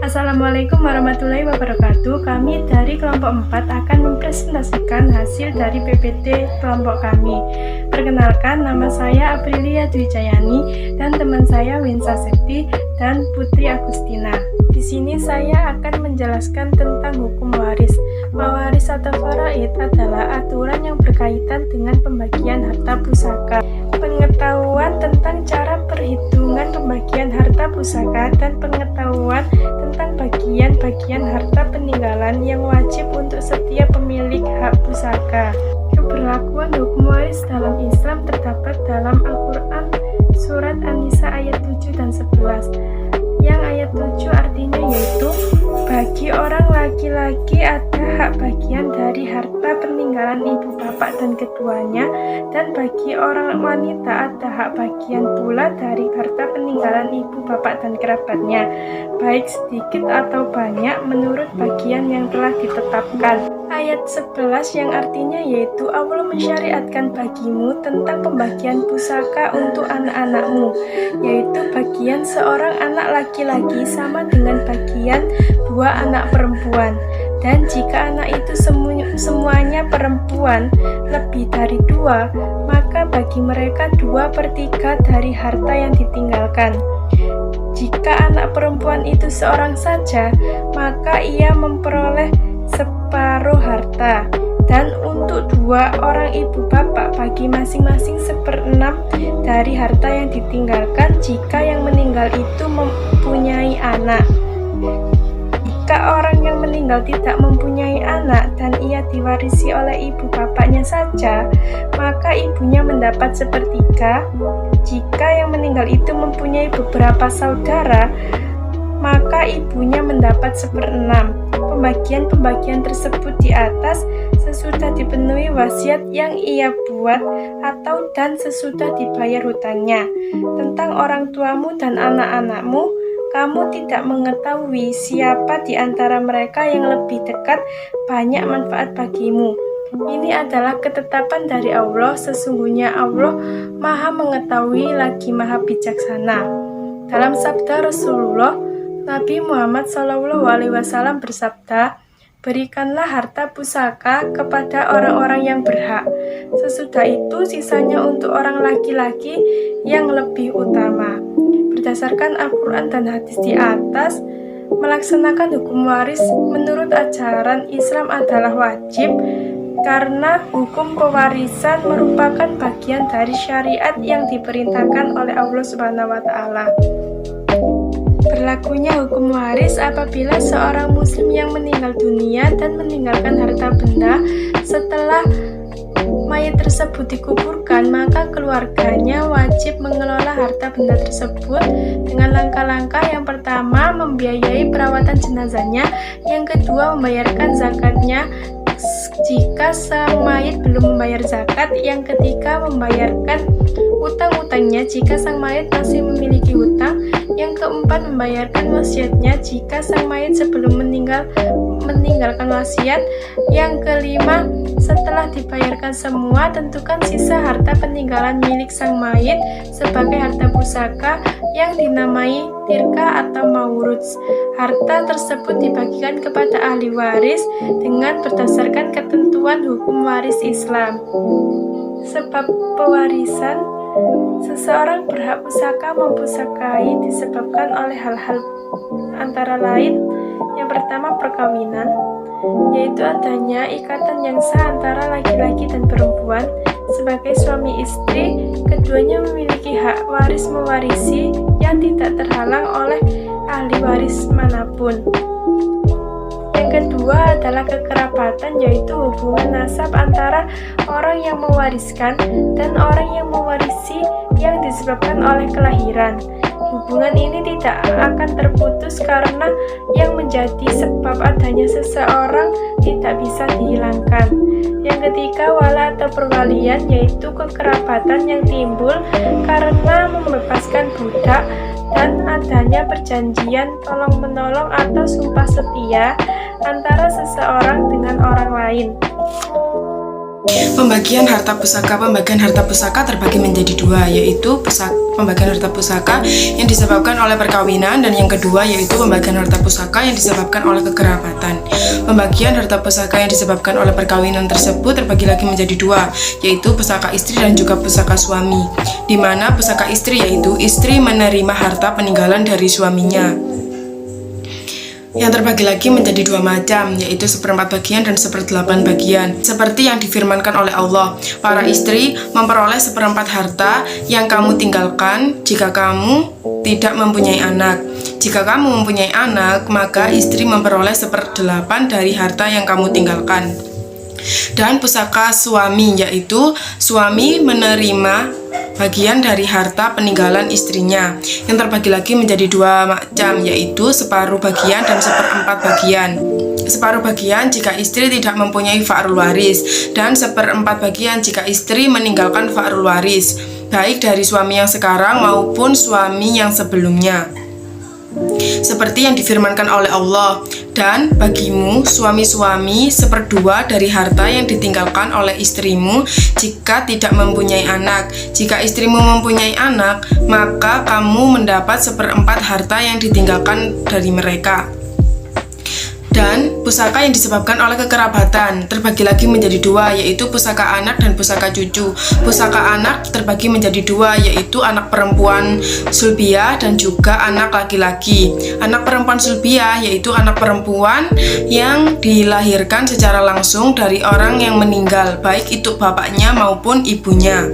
Assalamualaikum warahmatullahi wabarakatuh. Kami dari kelompok 4 akan mempresentasikan hasil dari PPT kelompok kami. Perkenalkan, nama saya Aprilia Dwi Cayani dan teman saya Winsa Sekti dan Putri Agustina. Di sini saya akan menjelaskan tentang hukum waris. Waris atau faraid adalah aturan yang berkaitan dengan pembagian harta pusaka. Pengetahuan tentang cara perhitungan pembagian harta pusaka dan pengetahuan tentang bagian-bagian harta peninggalan yang wajib untuk setiap pemilik hak pusaka. Keberlakuan hukum waris dalam Islam terdapat dalam Al-Quran Surat An-Nisa ayat 7 dan 11. Yang ayat 7 artinya yaitu, bagi orang laki-laki ada hak bagian dari harta peninggalan ibu bapak dan keduanya, dan bagi orang wanita ada hak bagian pula dari harta peninggalan ibu bapak dan kerabatnya, baik sedikit atau banyak menurut bagian yang telah ditetapkan. Ayat 11 yang artinya yaitu, Allah mensyariatkan bagimu tentang pembagian pusaka untuk anak-anakmu, yaitu bagian seorang anak laki-laki sama dengan bagian dua anak perempuan. Dan jika anak itu semuanya perempuan lebih dari dua, maka bagi mereka 2/3 dari harta yang ditinggalkan. Jika anak perempuan itu seorang saja, maka ia memperoleh separuh harta. Dan untuk dua orang ibu bapak bagi masing-masing 1/6 dari harta yang ditinggalkan jika yang meninggal itu mempunyai anak. Jika orang yang meninggal tidak mempunyai anak dan ia diwarisi oleh ibu bapaknya saja, maka ibunya mendapat 1/3. Jika yang meninggal itu mempunyai beberapa saudara, maka ibunya mendapat 1/6. Pembagian-pembagian tersebut di atas sesudah dipenuhi wasiat yang ia buat atau dan sesudah dibayar hutangnya. Tentang orang tuamu dan anak-anakmu, kamu tidak mengetahui siapa di antara mereka yang lebih dekat banyak manfaat bagimu. Ini adalah ketetapan dari Allah, sesungguhnya Allah Maha Mengetahui lagi Maha Bijaksana. Dalam sabda Rasulullah, Nabi Muhammad SAW bersabda, berikanlah harta pusaka kepada orang-orang yang berhak. Sesudah itu sisanya untuk orang laki-laki yang lebih utama. Berdasarkan Al-Quran dan hadis di atas, melaksanakan hukum waris menurut ajaran Islam adalah wajib karena hukum pewarisan merupakan bagian dari syariat yang diperintahkan oleh Allah Subhanahu wa Ta'ala. Berlakunya hukum waris apabila seorang muslim yang meninggal dunia dan meninggalkan harta benda setelah mayat tersebut dikuburkan, maka keluarganya wajib mengelola harta benda tersebut dengan langkah-langkah. Yang pertama, membiayai perawatan jenazahnya. Yang kedua, membayarkan zakatnya jika sang mayit belum membayar zakat. Yang ketiga, membayarkan utang-utangnya jika sang mayit masih memiliki hutang. Yang keempat, membayarkan wasiatnya jika sang mayit sebelum meninggalkan wasiat. Yang kelima, setelah dibayarkan semua, tentukan sisa harta peninggalan milik sang mayit sebagai harta pusaka yang dinamai tirka atau mauruts. Harta tersebut dibagikan kepada ahli waris dengan berdasarkan ketentuan hukum waris Islam. Sebab pewarisan, seseorang berhak pusaka mempusakai disebabkan oleh hal-hal antara lain. Yang pertama, perkawinan, yaitu adanya ikatan yang sah antara laki-laki dan perempuan sebagai suami istri. Keduanya memiliki hak waris mewarisi yang tidak terhalang oleh ahli waris manapun. Yang kedua adalah kekerabatan, yaitu hubungan nasab antara orang yang mewariskan dan orang yang mewarisi yang disebabkan oleh kelahiran. Hubungan ini tidak akan terputus karena yang menjadi sebab adanya seseorang tidak bisa dihilangkan. Yang ketiga, wala atau perwalian, yaitu kekerabatan yang timbul karena membebaskan budak dan adanya perjanjian tolong-menolong atau sumpah setia antara seseorang dengan orang lain. Pembagian harta pusaka terbagi menjadi dua, yaitu pembagian harta pusaka yang disebabkan oleh perkawinan, dan yang kedua yaitu pembagian harta pusaka yang disebabkan oleh kekerabatan. Pembagian harta pusaka yang disebabkan oleh perkawinan tersebut terbagi lagi menjadi dua, yaitu pusaka istri dan juga pusaka suami, di mana pusaka istri yaitu istri menerima harta peninggalan dari suaminya, yang terbagi lagi menjadi dua macam, yaitu 1/4 bagian dan 1/8 bagian. Seperti yang difirmankan oleh Allah, para istri memperoleh 1/4 harta yang kamu tinggalkan jika kamu tidak mempunyai anak. Jika kamu mempunyai anak, maka istri memperoleh 1/8 dari harta yang kamu tinggalkan. Dan pusaka suami, yaitu suami menerima bagian dari harta peninggalan istrinya, yang terbagi lagi menjadi dua macam, yaitu separuh bagian dan 1/4 bagian. Separuh bagian jika istri tidak mempunyai fa'rul waris, dan 1/4 bagian jika istri meninggalkan fa'rul waris, baik dari suami yang sekarang maupun suami yang sebelumnya. Seperti yang difirmankan oleh Allah, dan bagimu suami-suami 1/2 dari harta yang ditinggalkan oleh istrimu jika tidak mempunyai anak. Jika istrimu mempunyai anak, maka kamu mendapat 1/4 harta yang ditinggalkan dari mereka. Dan pusaka yang disebabkan oleh kekerabatan terbagi lagi menjadi dua, yaitu pusaka anak dan pusaka cucu. Pusaka anak terbagi menjadi dua, yaitu anak perempuan sulbiah dan juga anak laki-laki. Anak perempuan sulbiah yaitu anak perempuan yang dilahirkan secara langsung dari orang yang meninggal, baik itu bapaknya maupun ibunya.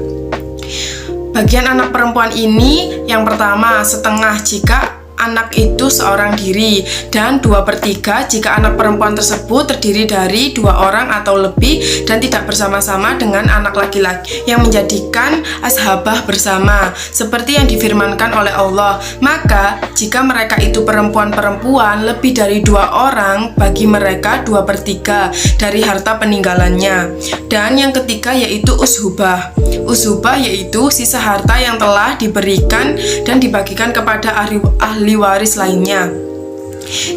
Bagian anak perempuan ini yang pertama setengah jika anak itu seorang diri, dan 2/3 jika anak perempuan tersebut terdiri dari 2 orang atau lebih dan tidak bersama-sama dengan anak laki-laki, yang menjadikan ashabah bersama, seperti yang difirmankan oleh Allah. Maka jika mereka itu perempuan-perempuan lebih dari 2 orang, bagi mereka 2/3 dari harta peninggalannya. Dan yang ketiga yaitu ushubah. Ushubah yaitu sisa harta yang telah diberikan dan dibagikan kepada ahli waris lainnya.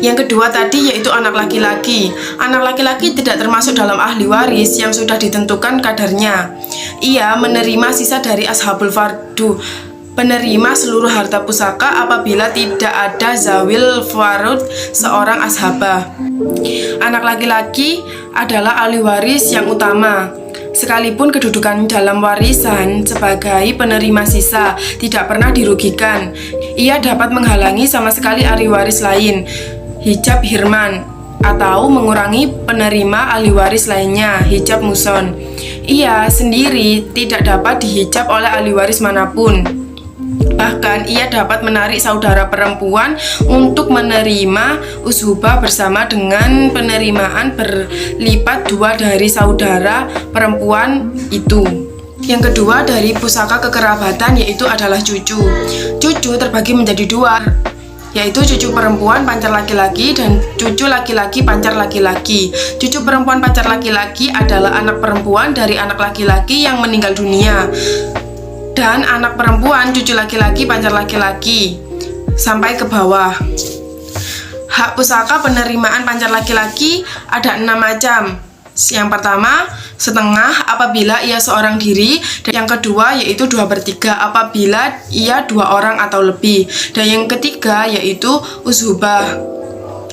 Yang kedua tadi yaitu anak laki-laki. Anak laki-laki tidak termasuk dalam ahli waris yang sudah ditentukan kadarnya. Ia menerima sisa dari ashabul fardu, penerima seluruh harta pusaka apabila tidak ada zawil farud seorang ashabah. Anak laki-laki adalah ahli waris yang utama, sekalipun kedudukan dalam warisan sebagai penerima sisa tidak pernah dirugikan. Ia dapat menghalangi sama sekali ahli waris lain, hijab hirman, atau mengurangi penerima ahli waris lainnya, hijab muson. Ia sendiri tidak dapat dihijab oleh ahli waris manapun. Bahkan ia dapat menarik saudara perempuan untuk menerima ushubah bersama dengan penerimaan berlipat 2 dari saudara perempuan itu. Yang kedua dari pusaka kekerabatan yaitu adalah cucu. Cucu terbagi menjadi 2, yaitu cucu perempuan pancar laki-laki dan cucu laki-laki pancar laki-laki. Cucu perempuan pancar laki-laki adalah anak perempuan dari anak laki-laki yang meninggal dunia, dan anak perempuan cucu laki-laki pancar laki-laki sampai ke bawah. Hak pusaka penerimaan pancar laki-laki ada 6 macam. Yang pertama, setengah apabila ia seorang diri, dan yang kedua yaitu 2/3 apabila ia 2 orang atau lebih, dan yang ketiga yaitu ushubah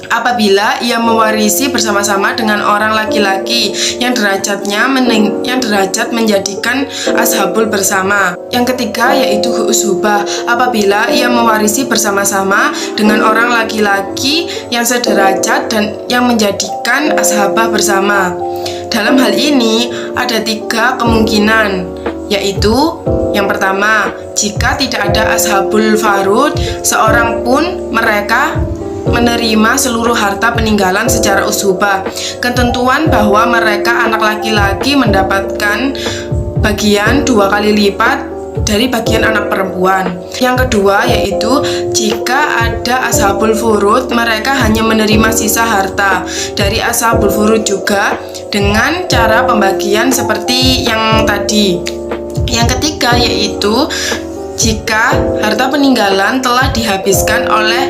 apabila ia mewarisi bersama-sama dengan orang laki-laki yang derajat menjadikan ashabul bersama. Yang ketiga yaitu ushubah apabila ia mewarisi bersama-sama dengan orang laki-laki yang sederajat dan yang menjadikan ashabah bersama. Dalam hal ini ada 3 kemungkinan, yaitu yang pertama, jika tidak ada ashabul farud seorang pun, mereka menerima seluruh harta peninggalan secara ushubah. Ketentuan bahwa mereka anak laki-laki mendapatkan bagian 2 kali lipat dari bagian anak perempuan. Yang kedua yaitu jika ada ashabul furud, mereka hanya menerima sisa harta dari ashabul furud juga dengan cara pembagian seperti yang tadi. Yang ketiga yaitu jika harta peninggalan telah dihabiskan oleh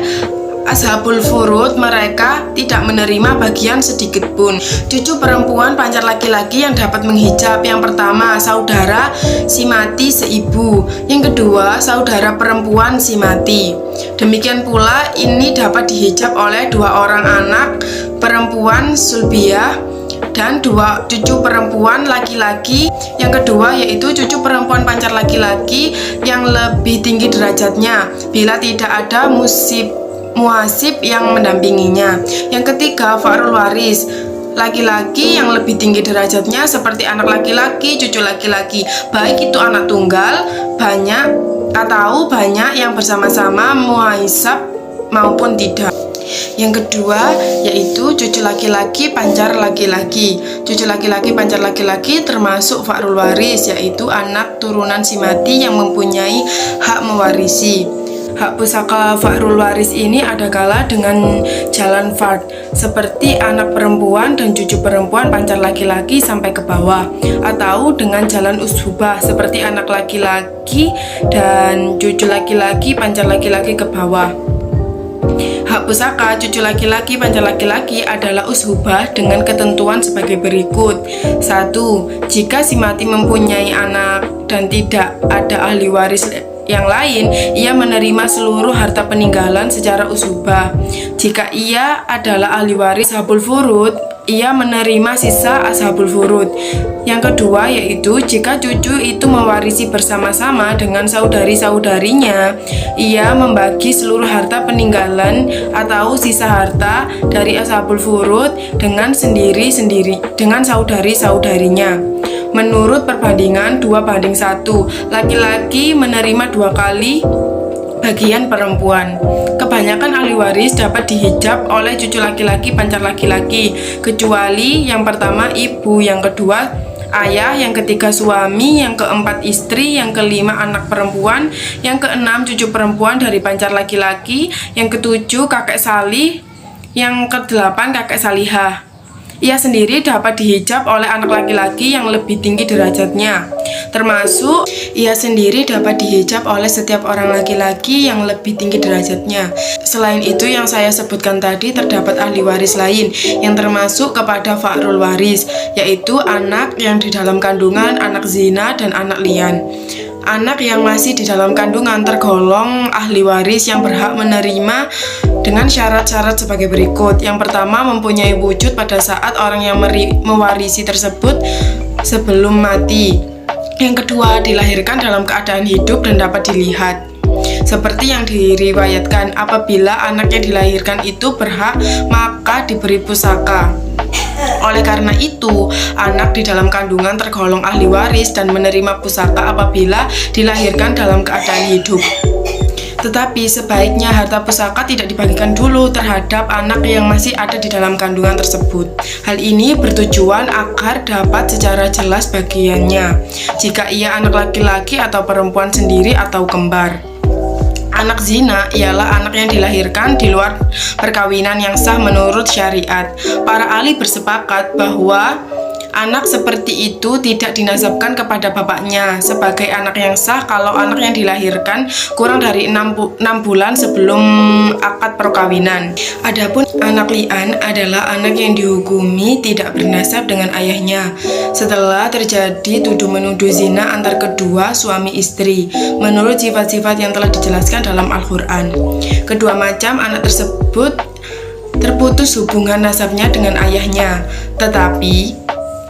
Ashabul furud mereka tidak menerima bagian sedikit pun. Cucu perempuan pancar laki-laki yang dapat menghijab, yang pertama saudara si mati seibu, yang kedua saudara perempuan si mati. Demikian pula ini dapat dihijab oleh 2 orang anak perempuan sulbiyah dan 2 cucu perempuan laki-laki. Yang kedua yaitu cucu perempuan pancar laki-laki yang lebih tinggi derajatnya bila tidak ada muhasib yang mendampinginya. Yang ketiga fa'rul waris, laki-laki yang lebih tinggi derajatnya seperti anak laki-laki, cucu laki-laki, baik itu anak tunggal, banyak atau banyak yang bersama-sama muhaisab maupun tidak. Yang kedua yaitu cucu laki-laki pancar laki-laki. Cucu laki-laki pancar laki-laki termasuk fa'rul waris, yaitu anak turunan si mati yang mempunyai hak mewarisi. Hak pusaka fa'rul waris ini adalah dengan jalan fard, seperti anak perempuan dan cucu perempuan pancar laki-laki sampai ke bawah, atau dengan jalan ushubah, seperti anak laki-laki dan cucu laki-laki pancar laki-laki ke bawah. Hak pusaka cucu laki-laki pancar laki-laki adalah ushubah dengan ketentuan sebagai berikut. 1. Jika si mati mempunyai anak dan tidak ada ahli waris yang lain, ia menerima seluruh harta peninggalan secara ushubah. Jika ia adalah ahli waris ashabul furud, ia menerima sisa ashabul furud. Yang kedua yaitu jika cucu itu mewarisi bersama-sama dengan saudari-saudarinya, ia membagi seluruh harta peninggalan atau sisa harta dari ashabul furud dengan sendiri-sendiri dengan saudari-saudarinya. Menurut perbandingan 2:1, laki-laki menerima 2 kali bagian perempuan. Kebanyakan ahli waris dapat dihijab oleh cucu laki-laki pancar laki-laki, kecuali yang pertama ibu, yang kedua ayah, yang ketiga suami, yang keempat istri, yang kelima anak perempuan, yang keenam cucu perempuan dari pancar laki-laki, yang ketujuh kakek salih, yang kedelapan kakek salihah. Ia sendiri dapat dihijab oleh anak laki-laki yang lebih tinggi derajatnya, termasuk ia sendiri dapat dihijab oleh setiap orang laki-laki yang lebih tinggi derajatnya. Selain itu yang saya sebutkan tadi terdapat ahli waris lain yang termasuk kepada fa'rul waris, yaitu anak yang di dalam kandungan, anak zina, dan anak lian. Anak yang masih di dalam kandungan tergolong ahli waris yang berhak menerima dengan syarat-syarat sebagai berikut. Yang pertama, mempunyai wujud pada saat orang yang mewarisi tersebut sebelum mati. Yang kedua, dilahirkan dalam keadaan hidup dan dapat dilihat. Seperti yang diriwayatkan, apabila anak yang dilahirkan itu berhak, maka diberi pusaka. Oleh karena itu, anak di dalam kandungan tergolong ahli waris dan menerima pusaka apabila dilahirkan dalam keadaan hidup. Tetapi sebaiknya harta pusaka tidak dibagikan dulu terhadap anak yang masih ada di dalam kandungan tersebut. Hal ini bertujuan agar dapat secara jelas bagiannya, jika ia anak laki-laki atau perempuan sendiri atau kembar. Anak zina ialah anak yang dilahirkan di luar perkawinan yang sah menurut syariat. Para ahli bersepakat bahwa anak seperti itu tidak dinasabkan kepada bapaknya sebagai anak yang sah kalau anak yang dilahirkan kurang dari 6 bulan sebelum akad perkawinan. Adapun anak li'an adalah anak yang dihukumi tidak bernasab dengan ayahnya setelah terjadi tuduh-menuduh zina antar kedua suami istri menurut sifat-sifat yang telah dijelaskan dalam Al-Quran. Kedua macam anak tersebut terputus hubungan nasabnya dengan ayahnya, tetapi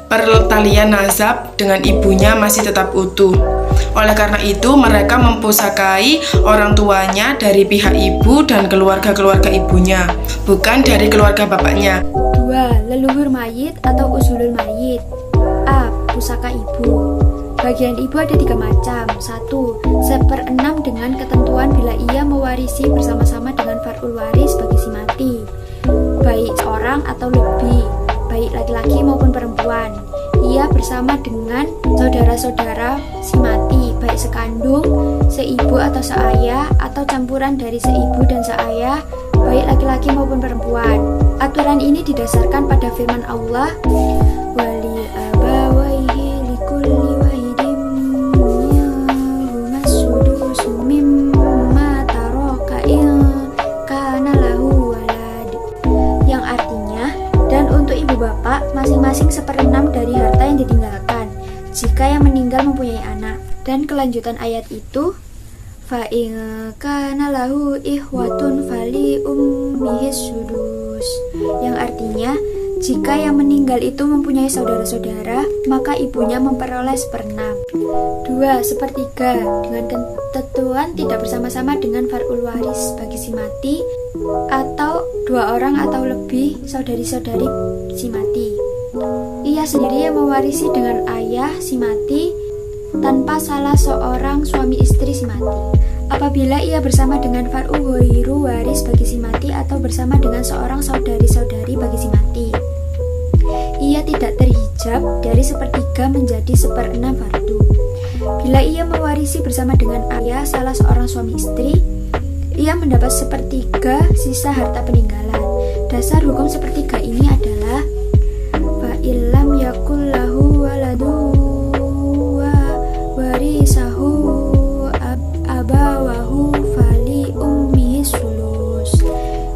pertalian nasab dengan ibunya masih tetap utuh. Oleh karena itu, mereka mempusakai orang tuanya dari pihak ibu dan keluarga-keluarga ibunya, bukan dari keluarga bapaknya. 2. Leluhur mayit atau usulul mayit. A. Pusaka ibu. Bagian ibu ada 3 macam. 1. 1/6 dengan ketentuan bila ia mewarisi bersama-sama dengan fa'rul waris bagi si mati, baik seorang atau lebih, baik laki-laki maupun perempuan. Ia bersama dengan saudara-saudara si mati, baik sekandung, seibu atau seayah, atau campuran dari seibu dan seayah, baik laki-laki maupun perempuan. Aturan ini didasarkan pada firman Allah, wali abawaihi likulli wahidin minhuma sudusu mimma taraka in kana lahu masing-masing 1/6 dari harta yang ditinggalkan jika yang meninggal mempunyai anak. Dan kelanjutan ayat itu, fa in kana lahu ihwatun fali ummihis sudus, yang artinya jika yang meninggal itu mempunyai saudara-saudara, maka ibunya memperoleh 1/6. 2. 1/3 dengan ketentuan tidak bersama-sama dengan far'ul waris bagi si mati atau 2 orang atau lebih saudari-saudari si mati. Ia sendiri yang mewarisi dengan ayah si mati tanpa salah seorang suami istri si mati. Apabila ia bersama dengan far'u ghairu waris bagi si mati atau bersama dengan seorang saudari-saudari bagi si mati, ia tidak terhijab dari 1/3 menjadi 1/6 fardu. Bila ia mewarisi bersama dengan ayah salah seorang suami istri, ia mendapat 1/3 sisa harta peninggalan. Dasar hukum 1/3 ini adalah fa illam yakul lahu waladu wa warisahu abawahu fali ummihi sulus,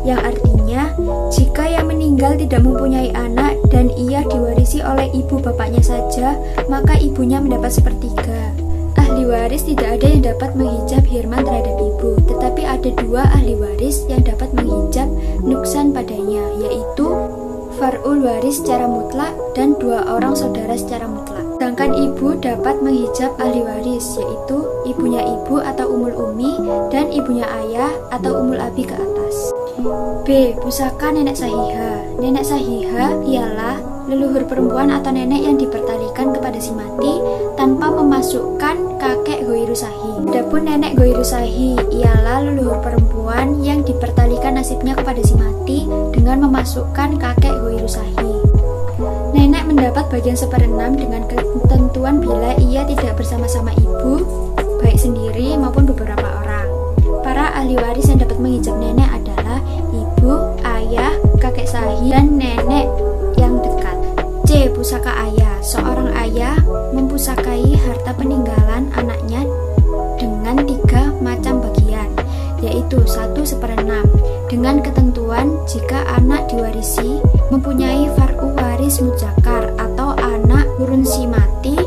yang artinya jika yang meninggal tidak mempunyai anak dan ia diwarisi oleh ibu bapaknya saja, maka ibunya mendapat 1/3. Ahli waris tidak ada yang dapat menghijab hirman terhadap ibu, tetapi ada 2 ahli waris yang dapat menghijab nuksan padanya, yaitu far'ul waris secara mutlak dan 2 orang saudara secara mutlak. Sedangkan ibu dapat menghijab ahli waris, yaitu ibunya ibu atau umul umi dan ibunya ayah atau umul abi ke atas. B. Pusaka nenek sahiha. Nenek sahiha ialah leluhur perempuan atau nenek yang dipertalikan kepada si mati tanpa memasukkan kakek ghairu sahih. Adapun nenek ghairu sahih ialah leluhur perempuan yang dipertalikan nasibnya kepada si mati dengan memasukkan kakek ghairu sahih. Nenek mendapat bagian 1/6 dengan ketentuan bila ia tidak bersama-sama ibu, baik sendiri maupun beberapa orang. Para ahli waris yang dapat menghijab nenek adalah ibu, ayah, kakek sahih, dan nenek yang dekat. C. Pusaka ayah. Seorang ayah mempusakai harta peninggalan anaknya dengan 3 macam bagian, yaitu 1/6 dengan ketentuan jika anak diwarisi mempunyai far'u waris mujakar atau anak turun si mati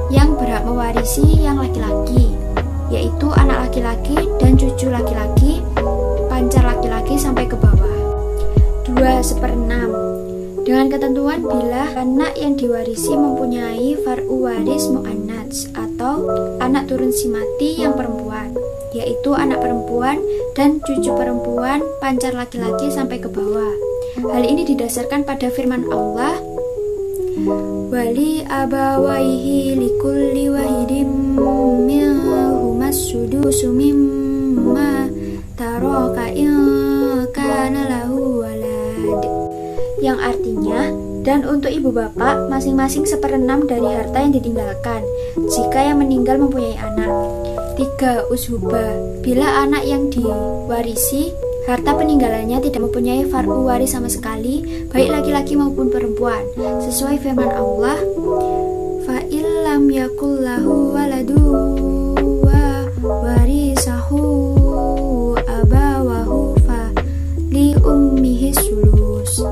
yang berhak mewarisi yang laki-laki, yaitu anak laki-laki dan cucu laki-laki, pancar laki-laki sampai ke bawah. 2/6 dengan ketentuan bila anak yang diwarisi mempunyai far'u waris mu'annats atau anak turun si mati yang perempuan, yaitu anak perempuan dan cucu perempuan, pancar laki-laki sampai ke bawah. Hal ini didasarkan pada firman Allah, wali abawaihi likulli wahidin minhumas sudusu mimma taraka in kana lahu walad, yang artinya dan untuk ibu bapak masing-masing 1/6 dari harta yang ditinggalkan jika yang meninggal mempunyai anak. 3. Ushuba. Bila anak yang diwarisi harta peninggalannya tidak mempunyai far'u waris sama sekali, baik laki-laki maupun perempuan, sesuai firman Allah, fa illam yakul lahu waladu wa warisahu abawahu fa li ummihi sulus,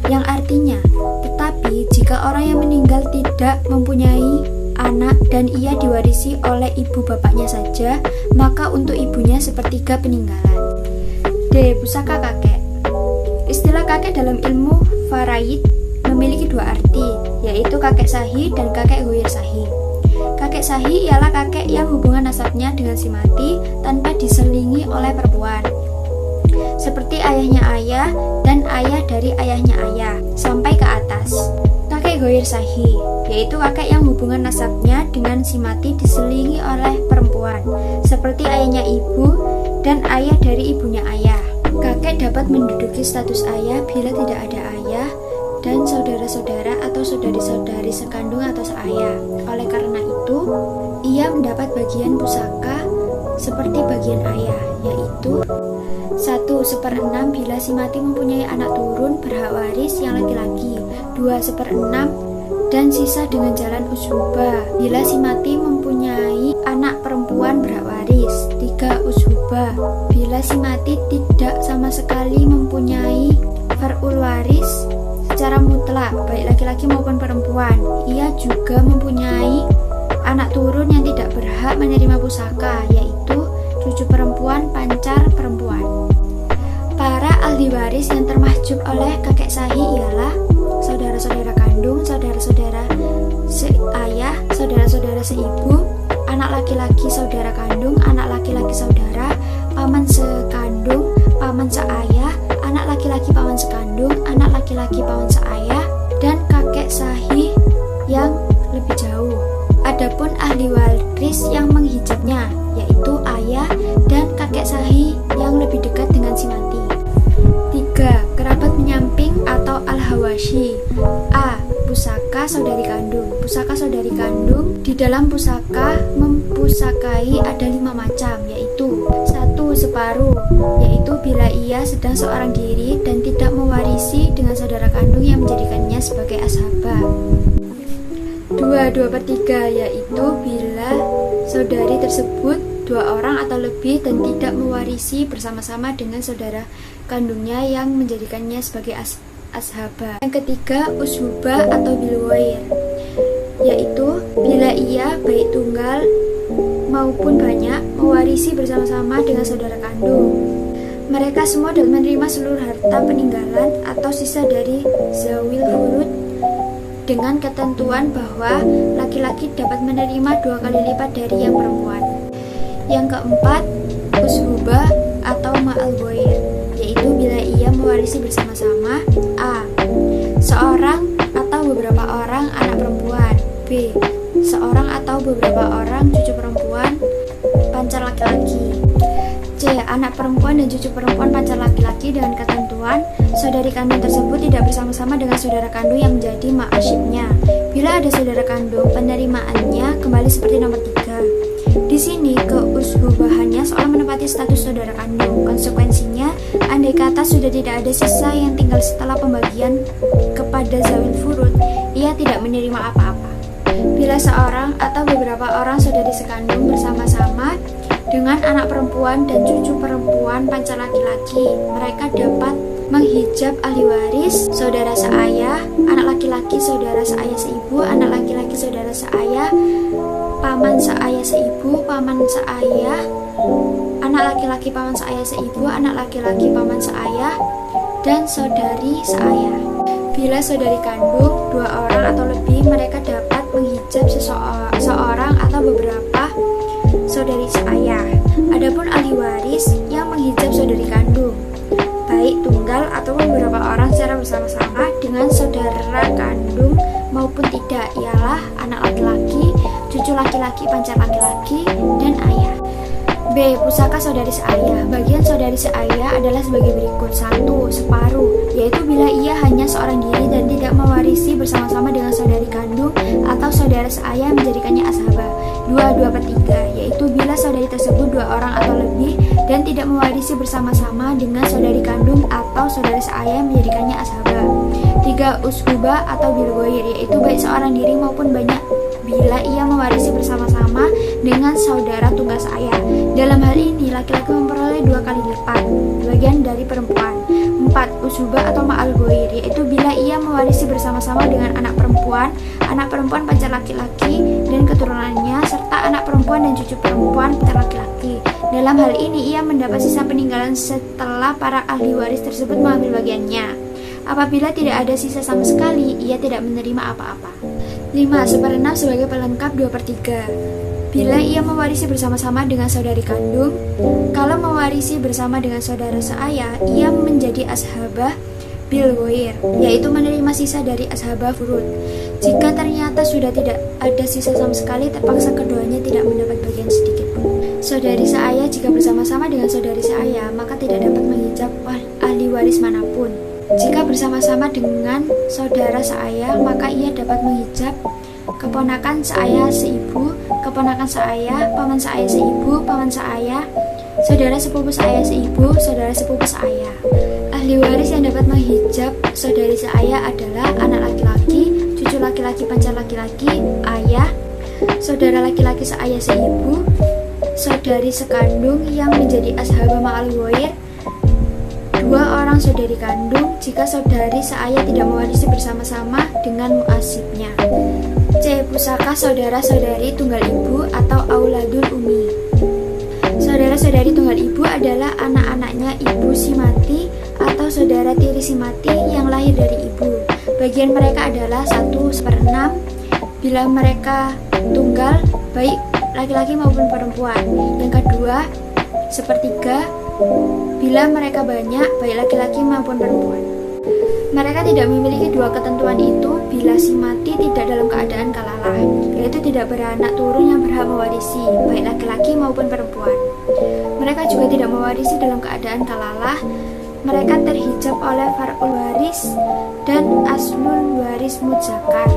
yang artinya tetapi jika orang yang meninggal tidak mempunyai anak dan ia diwarisi oleh ibu bapaknya saja, maka untuk ibunya 1/3 peninggalan. D. Pusaka kakek. Istilah kakek dalam ilmu faraid memiliki 2 arti, yaitu kakek sahih dan kakek ghair sahih. Kakek sahih ialah kakek yang hubungan nasabnya dengan si mati tanpa diselingi oleh perempuan, seperti ayahnya ayah dan ayah dari ayahnya ayah sampai ke atas. Kakek ghair sahih yaitu kakek yang hubungan nasabnya dengan si mati diselingi oleh perempuan, seperti ayahnya ibu dan ayah dari ibunya ayah. Kakek dapat menduduki status ayah bila tidak ada ayah dan saudara-saudara atau saudari-saudari sekandung atau seayah. Oleh karena itu, ia mendapat bagian pusaka seperti bagian ayah, yaitu 1/6 bila si mati mempunyai anak turun berhak waris yang laki-laki, 2/6 dan sisa dengan jalan ushuba bila si mati mempunyai anak perempuan berhak waris, 3 ushuba bila si mati tidak sama sekali mempunyai far'ul waris secara mutlak mutlak, baik laki-laki maupun perempuan. Ia juga mempunyai anak turun yang tidak berhak menerima pusaka, yaitu cucu perempuan, pancar perempuan. Para ahli waris yang termahjub oleh kakek sahih ialah saudara-saudara kandung, saudara-saudara seayah, saudara-saudara seibu, anak laki-laki saudara kandung, anak laki-laki saudara, paman sekandung, paman seayah, anak laki-laki paman sekandung, anak laki-laki paman seayah, dan kakek sahih yang lebih jauh. Adapun ahli waris yang menghijabnya, yaitu ayah dan kakek sahih yang lebih dekat dengan si mati. 3. Kerabat menyamping atau al-hawashi. A. Pusaka saudari kandung. Pusaka saudari kandung di dalam pusaka mempusakai ada 5 macam, yaitu 1. Separuh, yaitu bila ia sedang seorang diri dan tidak mewarisi dengan saudara kandung yang menjadikannya sebagai ashabah. 2. 2/3, yaitu bila saudari tersebut 2 orang atau lebih dan tidak mewarisi bersama-sama dengan saudara kandungnya yang menjadikannya sebagai ashabah. Yang ketiga, ushubah atau bilwair, yaitu bila ia baik tunggal maupun banyak mewarisi bersama-sama dengan saudara kandung. Mereka semua dapat menerima seluruh harta peninggalan atau sisa dari zawil furud dengan ketentuan bahwa laki-laki dapat menerima 2 kali lipat dari yang perempuan. Yang keempat, ushubah atau ma'al goir, yaitu bila ia mewarisi bersama-sama A. Seorang atau beberapa orang anak perempuan, B. Seorang atau beberapa orang cucu perempuan pancar laki-laki, C. Anak perempuan dan cucu perempuan pancar laki-laki dengan ketentuan saudari kandung tersebut tidak bersama-sama dengan saudara kandung yang menjadi ma'asyibnya. Bila ada saudara kandung, penerimaannya kembali seperti nomor 3. Di sini keushubahannya seolah menempati status saudara kandung. Konsekuensinya, andai kata sudah tidak ada sisa yang tinggal setelah pembagian kepada zawil furud, ia tidak menerima apa-apa. Bila seorang atau beberapa orang saudari sekandung bersama-sama dengan anak perempuan dan cucu perempuan pancar laki-laki, mereka dapat menghijab ahli waris, saudara seayah, anak laki-laki saudara seayah seibu, anak laki-laki saudara seayah, paman seayah seibu, paman seayah, anak laki-laki paman seayah seibu, anak laki-laki paman seayah, dan saudari seayah. Bila saudari kandung 2 orang atau lebih, mereka dapat menghijab seorang atau beberapa saudari seayah. Adapun ahli waris yang menghijab saudari kandung, baik tunggal atau beberapa orang secara bersama-sama dengan saudara kandung maupun tidak, ialah anak laki-laki, cucu laki-laki, pancar laki-laki, dan ayah. B. Pusaka saudari seayah. Bagian saudari seayah adalah sebagai berikut. 1. Separuh, yaitu bila ia hanya seorang diri dan tidak mewarisi bersama-sama dengan saudari kandung atau saudara seayah menjadikannya ashabah. 2. 2/3, yaitu bila saudari tersebut 2 orang atau lebih dan tidak mewarisi bersama-sama dengan saudari kandung atau saudara seayah yang menjadikannya ashabah. 3. Ushubah atau bilgoir, yaitu baik seorang diri maupun banyak bila ia mewarisi bersama-sama dengan saudara tunggal seayah. Dalam hal ini, laki-laki memperoleh 2 kali lipat bagian dari perempuan. 4. Ushubah atau ma'al goir, yaitu bila ia mewarisi bersama-sama dengan anak perempuan pancar laki-laki dan keturunannya, serta anak perempuan dan cucu perempuan pancar laki-laki. Dalam hal ini, ia mendapat sisa peninggalan setelah para ahli waris tersebut mengambil bagiannya. Apabila tidak ada sisa sama sekali, ia tidak menerima apa-apa. 5. 1/6 sebagai pelengkap 2/3. Bila ia mewarisi bersama-sama dengan saudari kandung, kalau mewarisi bersama dengan saudara seayah, ia menjadi ashabah bilgoir, yaitu menerima sisa dari ashabah furud. Jika ternyata sudah tidak ada sisa sama sekali, terpaksa keduanya tidak mendapat bagian sedikit pun. Saudari seayah jika bersama-sama dengan saudari seayah, maka tidak dapat menghijab ahli waris manapun. Jika bersama-sama dengan saudara seayah, maka ia dapat menghijab keponakan seayah seibu, keponakan seayah, paman seayah seibu, paman seayah, saudara sepupu seayah seibu, saudara sepupu seayah. Ahli waris yang dapat menghijab saudari seayah adalah anak laki-laki, cucu laki-laki pancar laki-laki, ayah, saudara laki-laki seayah seibu, saudari sekandung yang menjadi ashabah ma'al goir, 2 orang seorang saudari kandung jika saudari seayah tidak mewarisi bersama-sama dengan muasibnya. C. Pusaka saudara-saudari tunggal ibu atau auladul umi. Saudara-saudari tunggal ibu adalah anak-anaknya ibu si mati atau saudara tiri si mati yang lahir dari ibu. Bagian mereka adalah 1/6 bila mereka tunggal, baik laki-laki maupun perempuan. Yang kedua, 1/3 bila mereka banyak, baik laki-laki maupun perempuan. Mereka tidak memiliki dua ketentuan itu bila si mati tidak dalam keadaan kalalah, yaitu tidak beranak turun yang berhak mewarisi, baik laki-laki maupun perempuan. Mereka juga tidak mewarisi dalam keadaan kalalah. Mereka terhijab oleh far'ul waris dan aslul waris mudzakar.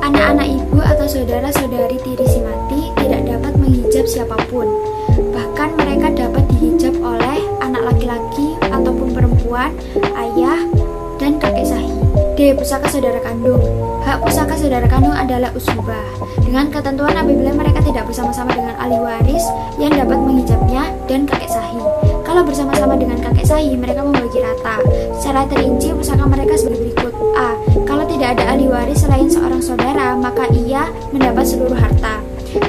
Anak-anak ibu atau saudara-saudari tiri si mati tidak dapat menghijab siapapun. Bahkan mereka dapat dihijab oleh anak laki-laki ataupun perempuan, ayah, dan kakek sahih. D. Pusaka saudara kandung. Hak pusaka saudara kandung adalah usbah, dengan ketentuan apabila mereka tidak bersama-sama dengan ahli waris yang dapat menghijabnya dan kakek sahih. Kalau bersama-sama dengan kakek sahih, mereka membagi rata. Secara terinci, pusaka mereka sebagai berikut. A. Kalau tidak ada ahli waris selain seorang saudara, maka ia mendapat seluruh harta.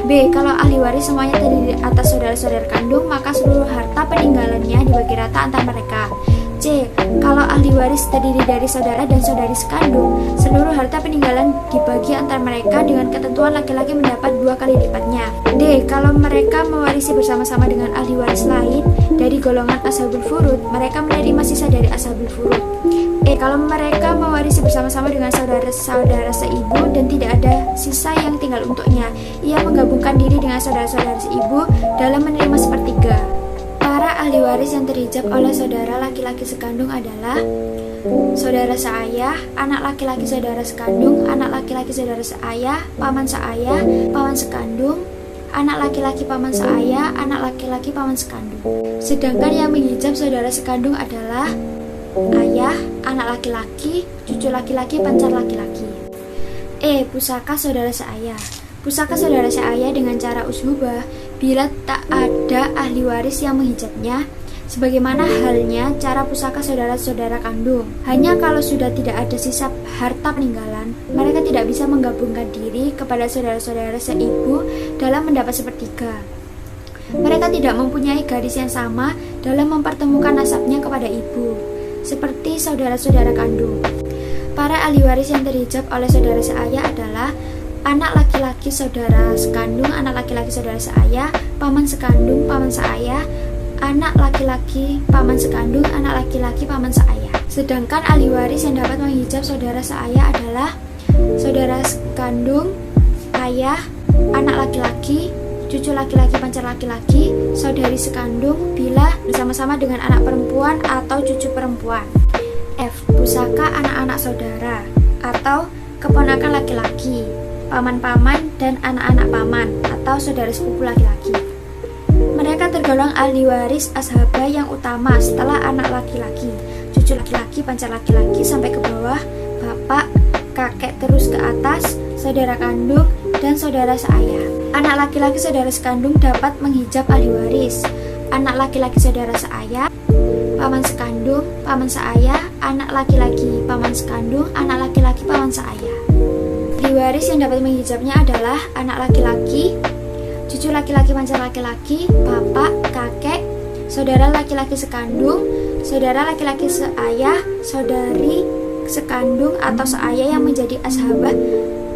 B. Kalau ahli waris semuanya terdiri atas saudara-saudara kandung, maka seluruh harta peninggalannya dibagi rata antar mereka. C. Kalau ahli waris terdiri dari saudara dan saudari sekandung, seluruh harta peninggalan dibagi antar mereka dengan ketentuan laki-laki mendapat 2 kali lipatnya. D. Kalau mereka mewarisi bersama-sama dengan ahli waris lain dari golongan ashabul furud, mereka menerima sisa dari ashabul furud. E. Kalau mereka mewarisi bersama-sama dengan saudara-saudara seibu dan tidak ada sisa yang tinggal untuknya, ia menggabungkan diri dengan saudara-saudara seibu dalam menerima 1/3. Para ahli waris yang terhijab oleh saudara laki-laki sekandung adalah saudara seayah, anak laki-laki saudara sekandung, anak laki-laki saudara seayah, paman seayah, paman sekandung, anak laki-laki paman seayah, anak laki-laki paman sekandung. Sedangkan yang menghijab saudara sekandung adalah ayah, anak laki-laki, cucu laki-laki, pacar laki-laki. E. Pusaka saudara seayah. Pusaka saudara seayah dengan cara usbah bila tak ada ahli waris yang menghijabnya, sebagaimana halnya cara pusaka saudara-saudara kandung. Hanya kalau sudah tidak ada sisa harta peninggalan, mereka tidak bisa menggabungkan diri kepada saudara-saudara seibu dalam mendapat 1/3. Mereka tidak mempunyai garis yang sama dalam mempertemukan nasabnya kepada ibu, seperti saudara-saudara kandung. Para ahli waris yang terhijab oleh saudara seayah adalah anak laki-laki saudara sekandung, anak laki-laki saudara seayah, paman sekandung, paman seayah, anak laki-laki paman sekandung, anak laki-laki paman seayah. Sedangkan ahli waris yang dapat menghijab saudara seayah adalah saudara sekandung, ayah, anak laki-laki, cucu laki-laki, pacar laki-laki, saudari sekandung bila bersama-sama dengan anak perempuan atau cucu perempuan. F. Pusaka anak-anak saudara atau keponakan laki-laki, paman-paman dan anak-anak paman atau saudara sepupu laki-laki. Mereka tergolong ahli waris ashabah yang utama setelah anak laki-laki, cucu laki-laki, pacar laki-laki sampai ke bawah, bapak, kakek terus ke atas, saudara kandung, dan saudara seayah. Anak laki-laki saudara sekandung dapat menghijab ahli waris. Anak laki-laki saudara seayah, paman sekandung, paman seayah, anak laki-laki paman sekandung, anak laki-laki paman seayah. Ahli waris yang dapat menghijabnya adalah anak laki-laki, cucu laki-laki, pacar laki-laki, bapak, kakek, saudara laki-laki sekandung, saudara laki-laki seayah, saudari sekandung atau seayah yang menjadi ashabah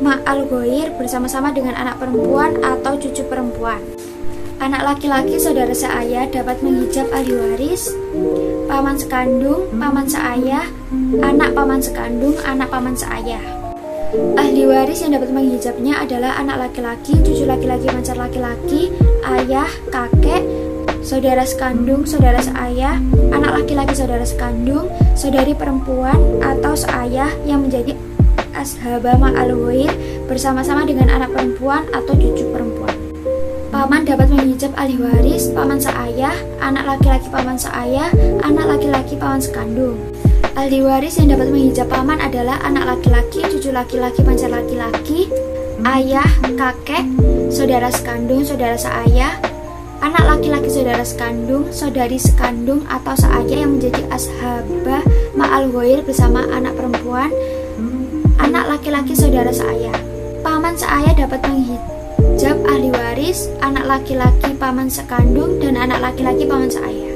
ma'al ghair bersama-sama dengan anak perempuan atau cucu perempuan. Anak laki-laki saudara seayah dapat menghijab ahli waris, paman sekandung, paman seayah, anak paman sekandung, anak paman seayah. Ahli waris yang dapat menghijabnya adalah anak laki-laki, cucu laki-laki, pacar laki-laki, ayah, kakek, saudara sekandung, saudara seayah, anak laki-laki saudara sekandung, saudari perempuan atau seayah yang menjadi ashabah ma'al ghair bersama-sama dengan anak perempuan atau cucu perempuan. Paman dapat menghijab ahli waris, paman seayah, anak laki-laki paman seayah, anak laki-laki paman sekandung. Ahli waris yang dapat menghijab paman adalah anak laki-laki, cucu laki-laki, pacar laki-laki, ayah, kakek, saudara sekandung, saudara seayah, anak laki-laki saudara sekandung, saudari sekandung atau seayah yang menjadi ashabah ma'al ghair bersama anak perempuan, anak laki-laki saudara seayah. Paman seayah dapat menghijab ahli waris, anak laki-laki paman sekandung, dan anak laki-laki paman seayah.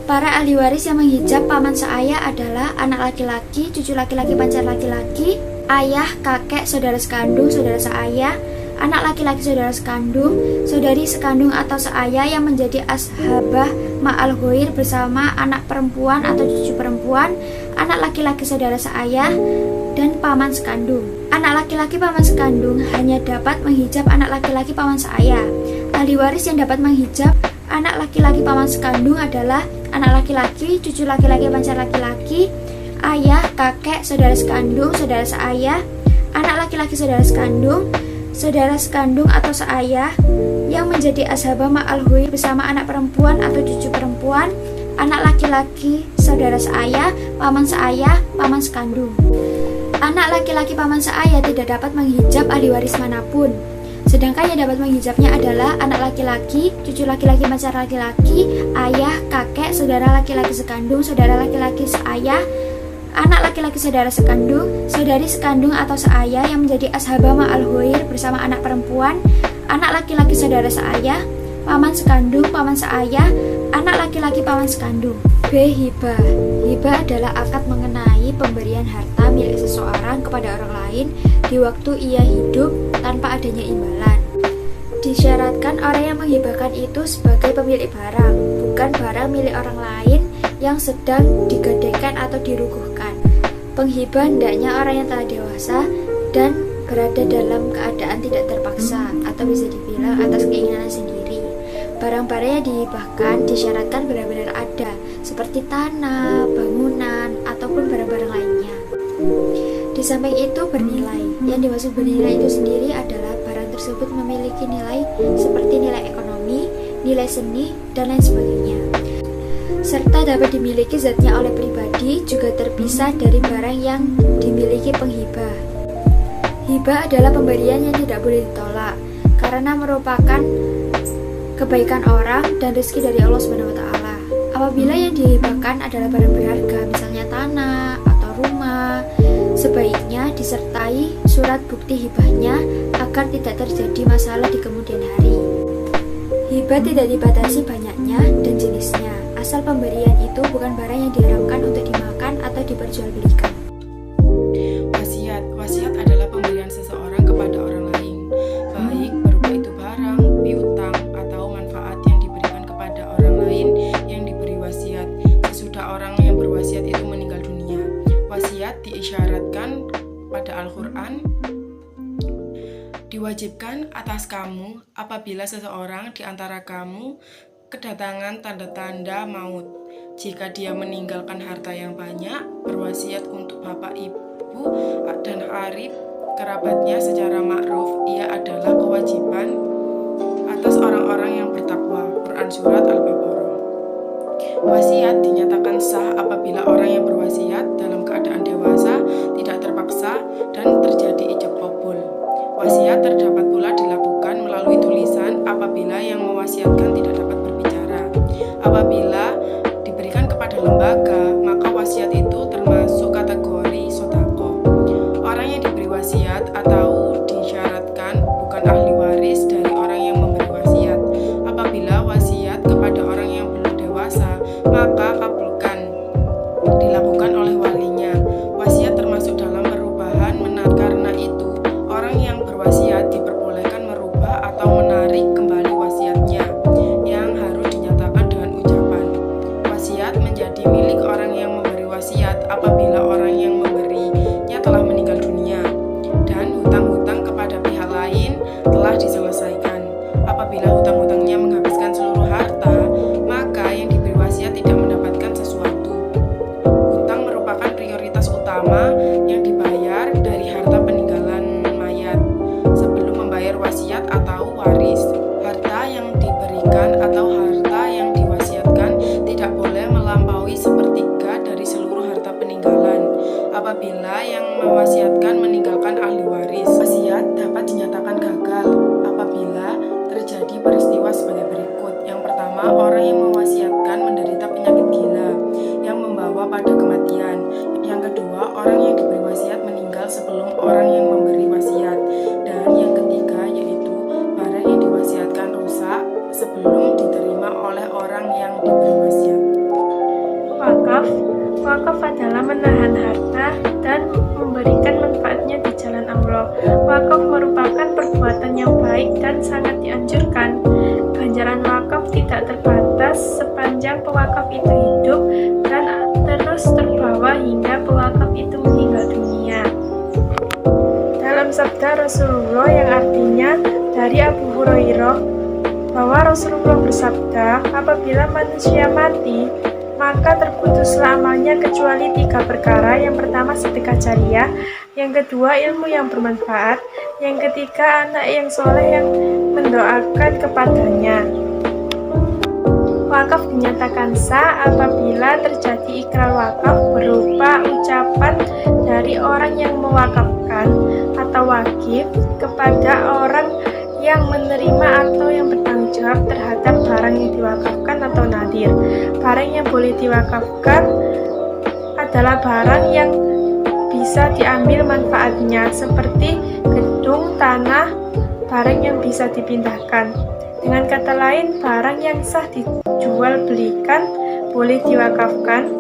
Para ahli waris yang menghijab paman seayah adalah anak laki-laki, cucu laki-laki, pacar laki-laki, ayah, kakek, saudara sekandung, saudara seayah, anak laki-laki saudara sekandung, saudari sekandung atau seayah yang menjadi ashabah ma'al ghair bersama anak perempuan atau cucu perempuan, anak laki-laki saudara seayah, dan paman sekandung. Anak laki-laki paman sekandung hanya dapat menghijab anak laki-laki paman seayah. Ahli waris yang dapat menghijab anak laki-laki paman sekandung adalah anak laki-laki, cucu laki-laki, pacar laki-laki, ayah, kakek, saudara sekandung, saudara seayah, anak laki-laki saudara sekandung atau seayah yang menjadi ashabah ma'al ghair bersama anak perempuan atau cucu perempuan, anak laki-laki saudara seayah, paman sekandung. Anak laki-laki paman seayah tidak dapat menghijab ahli waris manapun. Sedangkan yang dapat menghijabnya adalah anak laki-laki, cucu laki-laki, pacar laki-laki, ayah, kakek, saudara laki-laki sekandung, saudara laki-laki seayah, anak laki-laki saudara sekandung, saudari sekandung atau seayah yang menjadi ashabah ma'al ghair bersama anak perempuan, anak laki-laki saudara seayah, paman sekandung, paman seayah, anak laki-laki paman sekandung. B. Hibah. Hibah adalah akad mengenai pemberian harta milik seseorang kepada orang lain di waktu ia hidup tanpa adanya imbalan. Disyaratkan orang yang menghibahkan itu sebagai pemilik barang, bukan barang milik orang lain yang sedang digadaikan atau diruguhkan. Penghibah hendaknya orang yang telah dewasa dan berada dalam keadaan tidak terpaksa atau bisa dibilang atas keinginan sendiri. Barang-barang yang dihibahkan disyaratkan benar-benar ada, seperti tanah, bangunan, ataupun barang-barang lainnya. Di samping itu bernilai. Yang dimaksud bernilai itu sendiri adalah barang tersebut memiliki nilai seperti nilai ekonomi, nilai seni, dan lain sebagainya. Serta dapat dimiliki zatnya oleh pribadi, juga terpisah dari barang yang dimiliki penghibah. Hibah adalah pemberian yang tidak boleh ditolak karena merupakan kebaikan orang dan rezeki dari Allah SWT. Apabila yang dihibahkan adalah barang berharga, misalnya tanah atau rumah, sebaiknya disertai surat bukti hibahnya agar tidak terjadi masalah di kemudian hari. Hibah tidak dibatasi banyaknya dan jenisnya, asal pemberian itu bukan barang yang diharamkan untuk dimakan atau diperjualbelikan. Wasiat adalah pemberian seseorang kepada orang lain, baik berupa itu barang, piutang, atau manfaat yang diberikan kepada orang lain yang diberi wasiat sesudah orang yang berwasiat itu meninggal dunia. Wasiat diisyaratkan pada Al-Quran, diwajibkan atas kamu apabila seseorang di antara kamu kedatangan tanda-tanda maut. Jika dia meninggalkan harta yang banyak, berwasiat untuk bapak, ibu, dan qarib kerabatnya secara ma'ruf, ia adalah kewajiban atas orang-orang yang bertakwa. Quran Surat Al-Baqarah. Wasiat dinyatakan sah apabila orang yang berwasiat dalam keadaan dewasa, tidak terpaksa, dan terjadi ijab qabul. Wasiat terdapat pula dilakukan melalui tulisan apabila yang mewasiatkan tidak dapat berbicara. Apabila diberikan kepada lembaga, maka wasiat itu termasuk kategori sodaqoh. Orang yang diberi wasiat atau disyaratkan bukan ahli waris dari orang yang memberi wasiat. Apabila wasiat kepada orang yang belum dewasa, maka kabulkan dilakukan oleh walinya. Wasiat termasuk dalam perubahan karena itu orang yang berwasiat diperbolehkan merubah atau menarik kembali wasiatnya yang harus dinyatakan dengan ucapan. Wasiat menjadi milik orang yang memberi wasiat apabila orang yang memberinya telah meninggal dunia dan hutang-hutang kepada pihak lain telah diselesaikan. Apabila hutang-hutangnya menghabiskan seluruh harta, maka yang diberi wasiat tidak mendapatkan sesuatu. Hutang merupakan prioritas utama yang dibayar dari harta peninggalan mayat sebelum membayar wasiat atau waris. Harta yang diberikan atau harta yang diwasiatkan tidak boleh melampaui sepertiga dari seluruh harta peninggalan apabila yang mewasiatkan meninggalkan ahli waris. Wasiat dapat dinyatakan gagal apabila terjadi peristiwa sebagai berikut. pertama, orang yang mewasiatkan menderita penyakit gila yang membawa pada kematian. Yang kedua, orang yang diberi wasiat meninggal sebelum orang yang memberi wasiat. Dan yang ketiga yaitu barang yang diwasiatkan rusak sebelum diterima oleh orang yang diberi wasiat. Wakaf adalah menahan harta dan memberikan manfaatnya di jalan Allah. Wakaf merupakan perbuatan yang baik dan sangat dianjurkan. Ganjaran wakaf tidak terbatas sepanjang pewakaf itu hidup dan terus terbawa hingga pewakaf itu meninggal dunia. Dalam sabda Rasulullah yang artinya dari Abu Hurairah bahwa Rasulullah bersabda, apabila manusia mati, maka terputuslah amalnya kecuali 3 perkara. Yang pertama sedekah jariah, yang kedua ilmu yang bermanfaat, yang ketiga anak yang soleh yang mendoakan kepadanya. Wakaf dinyatakan sah apabila terjadi ikrar wakaf berupa ucapan dari orang yang mewakafkan atau wakif kepada orang yang menerima atau yang bertanggung jawab terhadap barang yang diwakafkan atau nadir. Barang yang boleh diwakafkan adalah barang yang bisa diambil manfaatnya seperti gedung, tanah, barang yang bisa dipindahkan. Dengan kata lain, barang yang sah dijual belikan boleh diwakafkan,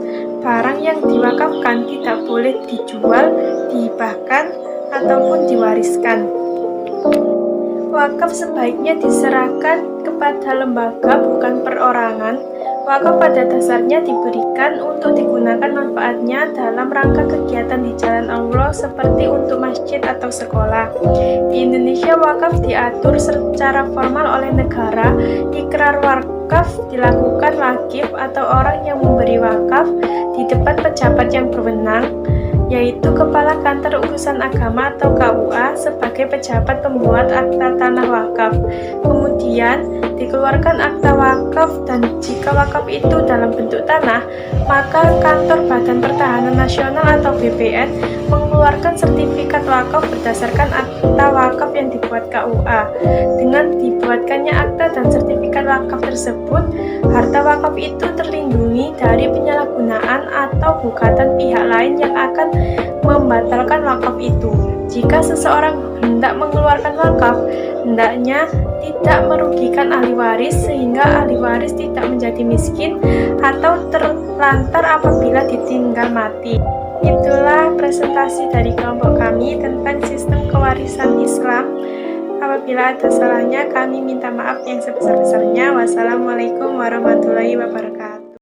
barang yang diwakafkan tidak boleh dijual, dihibahkan, ataupun diwariskan. Wakaf sebaiknya diserahkan kepada lembaga bukan perorangan. Wakaf pada dasarnya diberikan untuk digunakan manfaatnya dalam rangka kegiatan di jalan Allah seperti untuk masjid atau sekolah. Di Indonesia wakaf diatur secara formal oleh negara. Ikrar wakaf dilakukan wakif atau orang yang memberi wakaf di depan pejabat yang berwenang, yaitu Kepala Kantor Urusan Agama atau KUA sebagai pejabat pembuat akta tanah wakaf. Kemudian dikeluarkan akta wakaf dan jika wakaf itu dalam bentuk tanah, maka Kantor Badan Pertahanan Nasional atau BPN mengeluarkan sertifikat wakaf berdasarkan akta wakaf yang dibuat KUA. Dengan dibuatkannya akta dan sertifikat wakaf tersebut, harta wakaf itu terlindungi dari penyalahgunaan atau gugatan pihak lain yang akan membatalkan wakaf itu. Jika seseorang hendak mengeluarkan wakaf, hendaknya tidak merugikan ahli waris sehingga ahli waris tidak menjadi miskin atau terlantar apabila ditinggal mati. Itulah presentasi dari kelompok kami tentang sistem kewarisan Islam. Apabila ada salahnya, kami minta maaf yang sebesar-besarnya. Wassalamualaikum warahmatullahi wabarakatuh.